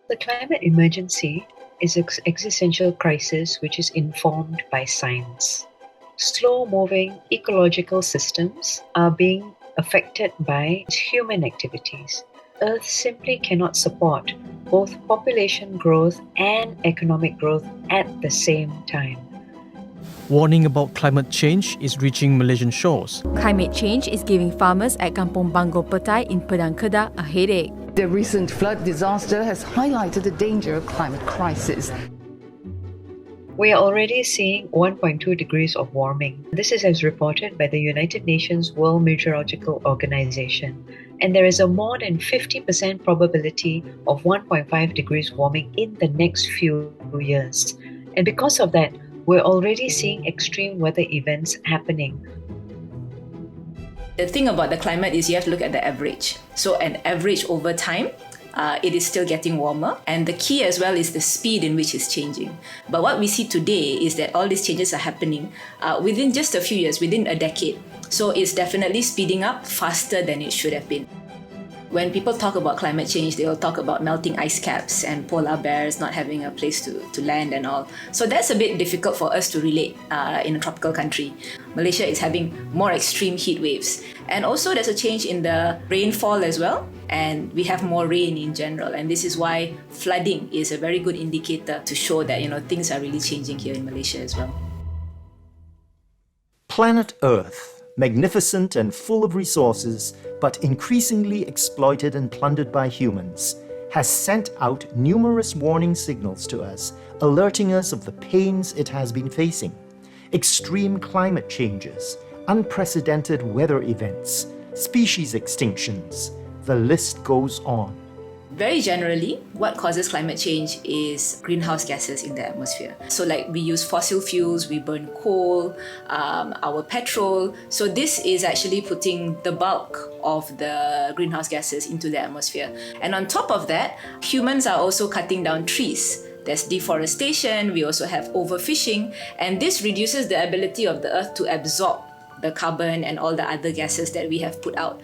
The climate emergency is an existential crisis which is informed by science. Slow-moving ecological systems are being affected by human activities. Earth simply cannot support both population growth and economic growth at the same time. Warning about climate change is reaching Malaysian shores. Climate change is giving farmers at Kampung Bangor Petai in Padang Kedah a headache. The recent flood disaster has highlighted the danger of climate crisis. We are already seeing 1.2 degrees of warming. This is as reported by the United Nations World Meteorological Organization, and there is a more than 50% probability of 1.5 degrees warming in the next few years. And because of that, we're already seeing extreme weather events happening. The thing about the climate is you have to look at the average. So an average over time, it is still getting warmer. And the key as well is the speed in which it's changing. But what we see today is that all these changes are happening within just a few years, within a decade. So it's definitely speeding up faster than it should have been. When people talk about climate change, they will talk about melting ice caps and polar bears not having a place to land and all. So that's a bit difficult for us to relate in a tropical country. Malaysia is having more extreme heat waves. And also there's a change in the rainfall as well. And we have more rain in general. And this is why flooding is a very good indicator to show that, things are really changing here in Malaysia as well. Planet Earth, magnificent and full of resources, but increasingly exploited and plundered by humans, has sent out numerous warning signals to us, alerting us of the pains it has been facing. Extreme climate changes, unprecedented weather events, species extinctions, the list goes on. Very generally, what causes climate change is greenhouse gases in the atmosphere. So like we use fossil fuels, we burn coal, our petrol. So this is actually putting the bulk of the greenhouse gases into the atmosphere. And on top of that, humans are also cutting down trees. There's deforestation, we also have overfishing, and this reduces the ability of the earth to absorb the carbon and all the other gases that we have put out.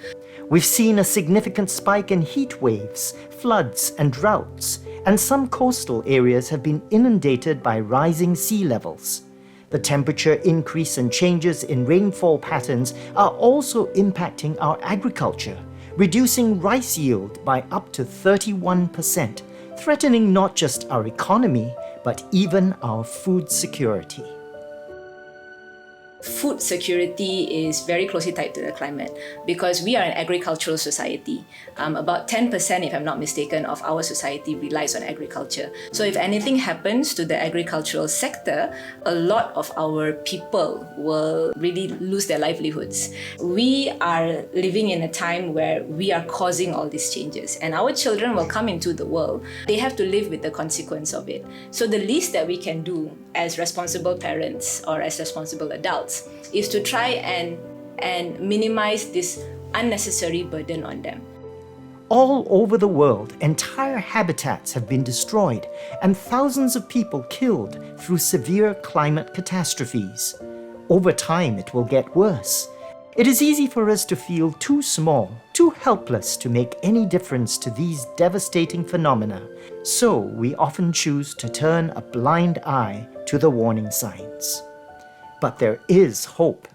We've seen a significant spike in heat waves, floods and droughts, and some coastal areas have been inundated by rising sea levels. The temperature increase and changes in rainfall patterns are also impacting our agriculture, reducing rice yield by up to 31%, threatening not just our economy, but even our food security. Food security is very closely tied to the climate because we are an agricultural society. About 10%, if I'm not mistaken, of our society relies on agriculture. So if anything happens to the agricultural sector, a lot of our people will really lose their livelihoods. We are living in a time where we are causing all these changes, and our children will come into the world. They have to live with the consequence of it. So the least that we can do as responsible parents or as responsible adults is to try and minimize this unnecessary burden on them. All over the world, entire habitats have been destroyed and thousands of people killed through severe climate catastrophes. Over time, it will get worse. It is easy for us to feel too small, too helpless to make any difference to these devastating phenomena. So we often choose to turn a blind eye to the warning signs. But there is hope.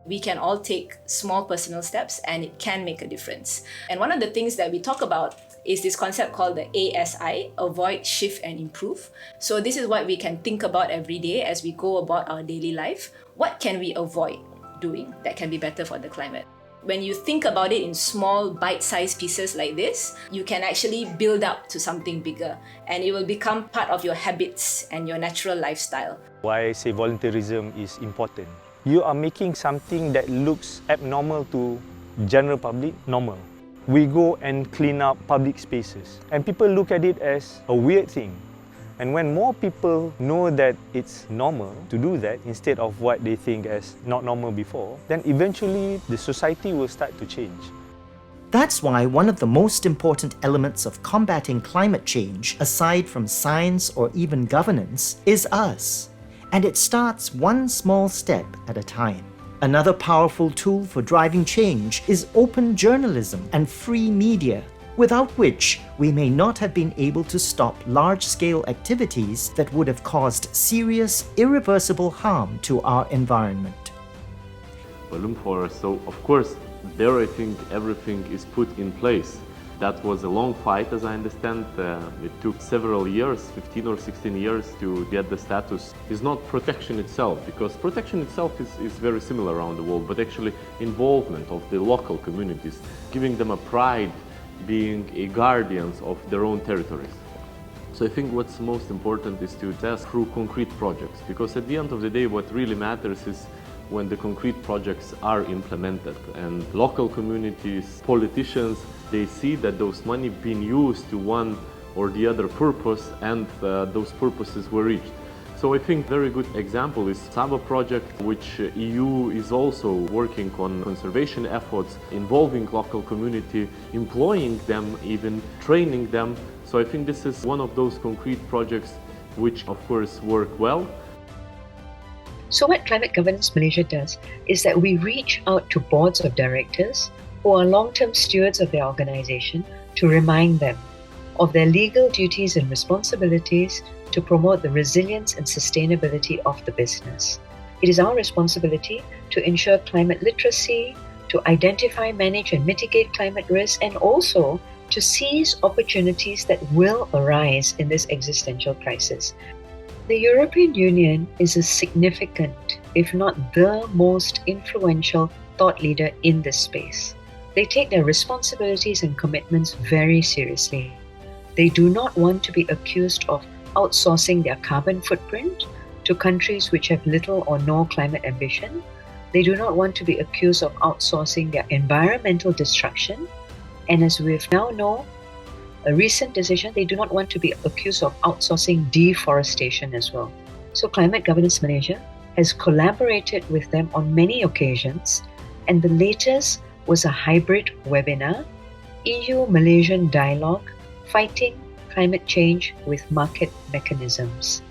We can all take small personal steps and it can make a difference. And one of the things that we talk about is this concept called the ASI, avoid, shift and improve. So this is what we can think about every day as we go about our daily life. What can we avoid doing that can be better for the climate? When you think about it in small bite-sized pieces like this, you can actually build up to something bigger and it will become part of your habits and your natural lifestyle. Why I say volunteerism is important. You are making something that looks abnormal to general public normal. We go and clean up public spaces and people look at it as a weird thing. And when more people know that it's normal to do that instead of what they think as not normal before, then eventually the society will start to change. That's why one of the most important elements of combating climate change, aside from science or even governance, is us. And it starts one small step at a time. Another powerful tool for driving change is open journalism and free media. without which we may not have been able to stop large-scale activities that would have caused serious, irreversible harm to our environment. Balloon forest, so of course, there I think everything is put in place. That was a long fight, as I understand. It took several years, 15 or 16 years to get the status. It's not protection itself, because protection itself is very similar around the world, but actually involvement of the local communities, giving them a pride, being a guardians of their own territories. So I think what's most important is to test through concrete projects, because at the end of the day, what really matters is when the concrete projects are implemented and local communities, politicians, they see that those money being used to one or the other purpose and those purposes were reached. So I think very good example is Saba project, which EU is also working on conservation efforts, involving local community, employing them, even training them. So I think this is one of those concrete projects which of course work well. So what Climate Governance Malaysia does is that we reach out to boards of directors who are long-term stewards of their organization to remind them of their legal duties and responsibilities to promote the resilience and sustainability of the business. It is our responsibility to ensure climate literacy, to identify, manage and mitigate climate risks, and also to seize opportunities that will arise in this existential crisis. The European Union is a significant, if not the most influential thought leader in this space. They take their responsibilities and commitments very seriously. They do not want to be accused of outsourcing their carbon footprint to countries which have little or no climate ambition. They do not want to be accused of outsourcing their environmental destruction. And as we now know, a recent decision, they do not want to be accused of outsourcing deforestation as well. So Climate Governance Malaysia has collaborated with them on many occasions, and the latest was a hybrid webinar, EU-Malaysian Dialogue, Fighting Climate Change with Market Mechanisms.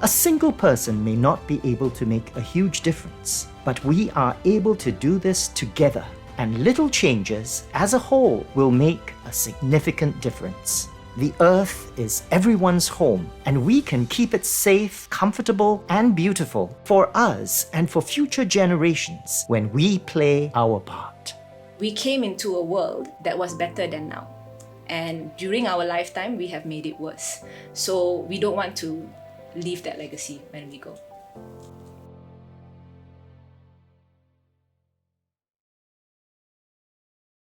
A single person may not be able to make a huge difference, but we are able to do this together, and little changes as a whole will make a significant difference. The Earth is everyone's home, and we can keep it safe, comfortable, and beautiful for us and for future generations when we play our part. We came into a world that was better than now. And during our lifetime, we have made it worse. So we don't want to leave that legacy when we go.